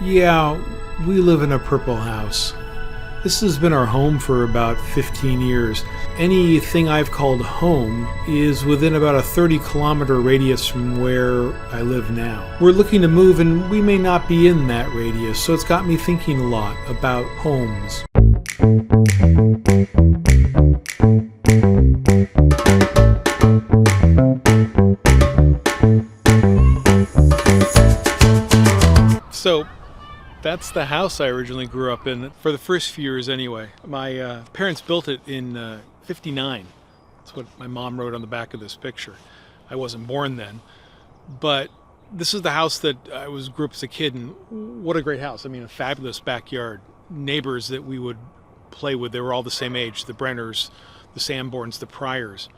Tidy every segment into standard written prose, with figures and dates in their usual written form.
Yeah, we live in a purple house. This has been our home for about 15 years. Anything I've called home is within about a 30-kilometer radius from where I live now. We're looking to move and we may not be in that radius, so it's got me thinking a lot about homes. So, that's the house I originally grew up in, for the first few years anyway. My parents built it in '59. That's what my mom wrote on the back of this picture. I wasn't born then. But this is the house that I grew up as a kid, and what a great house. I mean, a fabulous backyard. Neighbors that we would play with, they were all the same age. The Brenners, the Sanborns, the Pryors.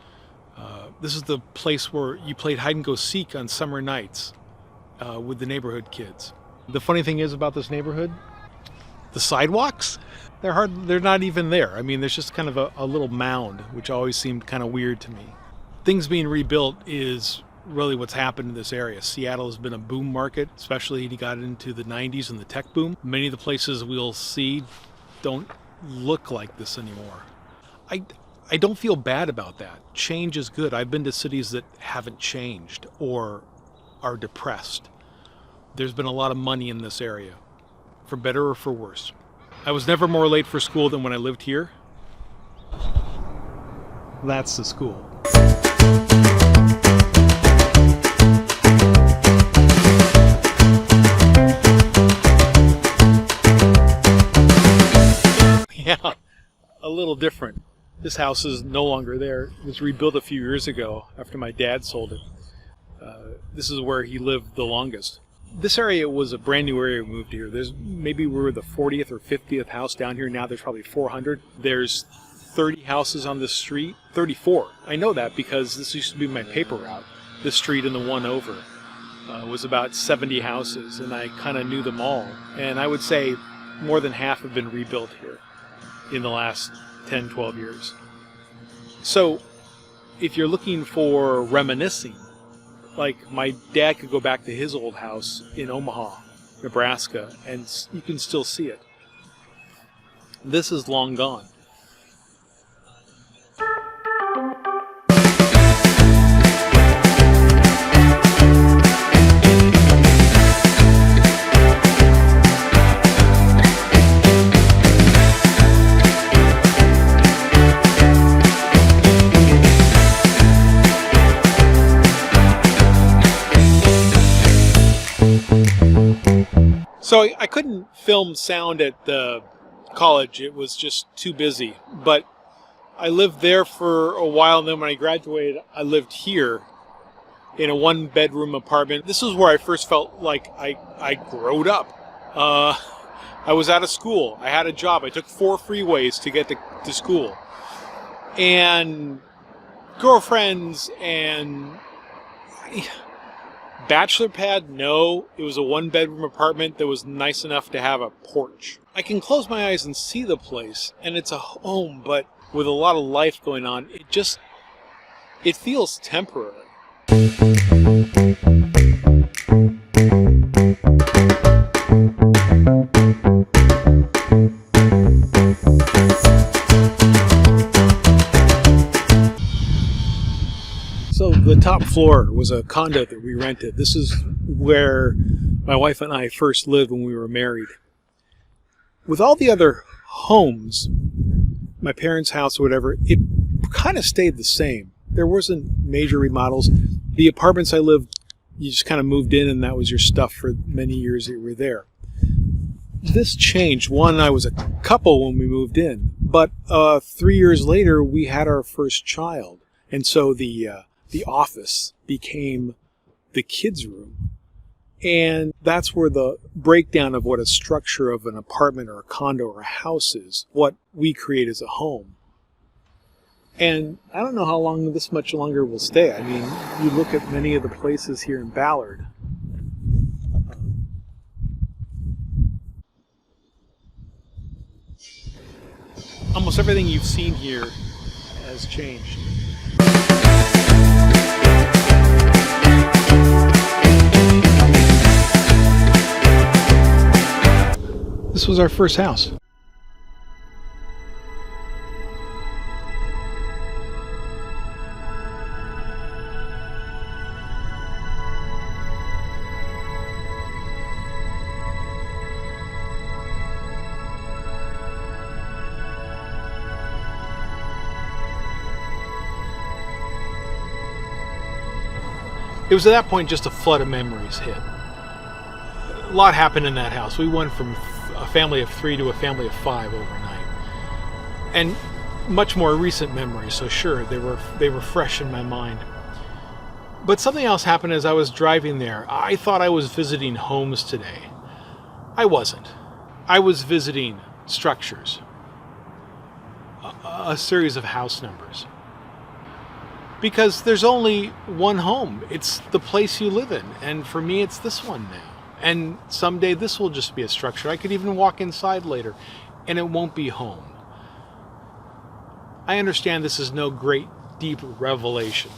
This is the place where you played hide and go seek on summer nights with the neighborhood kids. The funny thing is about this neighborhood, the sidewalks, they're not even there. I mean, there's just kind of a little mound, which always seemed kind of weird to me. Things being rebuilt is really what's happened in this area. Seattle has been a boom market, especially he got into the 90s and the tech boom. Many of the places we'll see don't look like this anymore. I don't feel bad about that. Change is good. I've been to cities that haven't changed or are depressed. There's been a lot of money in this area, for better or for worse. I was never more late for school than when I lived here. That's the school. Yeah, a little different. This house is no longer there. It was rebuilt a few years ago after my dad sold it. This is where he lived the longest. This area was a brand new area we moved here. Maybe we were the 40th or 50th house down here. Now there's probably 400. There's 30 houses on this street. 34. I know that because this used to be my paper route. This street and the one over was about 70 houses, and I kind of knew them all. And I would say more than half have been rebuilt here in the last 10, 12 years. So if you're looking for reminiscing, like my dad could go back to his old house in Omaha, Nebraska, and you can still see it. This is long gone. So I couldn't film sound at the college. It was just too busy. But I lived there for a while, and then when I graduated, I lived here in a one-bedroom apartment. This is where I first felt like I growed up. I was out of school. I had a job. I took 4 freeways to get to school. And girlfriends and... Bachelor pad? No. It was a one-bedroom apartment that was nice enough to have a porch. I can close my eyes and see the place, and it's a home, but with a lot of life going on, it feels temporary. So the top floor was a condo that we rented. This is where my wife and I first lived when we were married. With all the other homes, my parents' house or whatever, it kind of stayed the same. There wasn't major remodels. The apartments I lived, you just kind of moved in and that was your stuff for many years that you were there. This changed. One, I was a couple when we moved in, but 3 years later we had our first child. And so the office became the kids' room. And that's where the breakdown of what a structure of an apartment or a condo or a house is, what we create as a home. And I don't know how long this much longer will stay. I mean, you look at many of the places here in Ballard. Almost everything you've seen here has changed. was our first house. It was at that point just a flood of memories hit. A lot happened in that house. We went from a family of 3 to a family of 5 overnight. And much more recent memories, so sure, they were fresh in my mind. But something else happened as I was driving there. I thought I was visiting homes today. I wasn't. I was visiting structures. A series of house numbers. Because there's only one home. It's the place you live in. And for me, it's this one now. And someday this will just be a structure. I could even walk inside later, and it won't be home. I understand this is no great, deep revelation.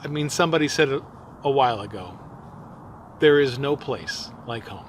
I mean, somebody said it a while ago. There is no place like home.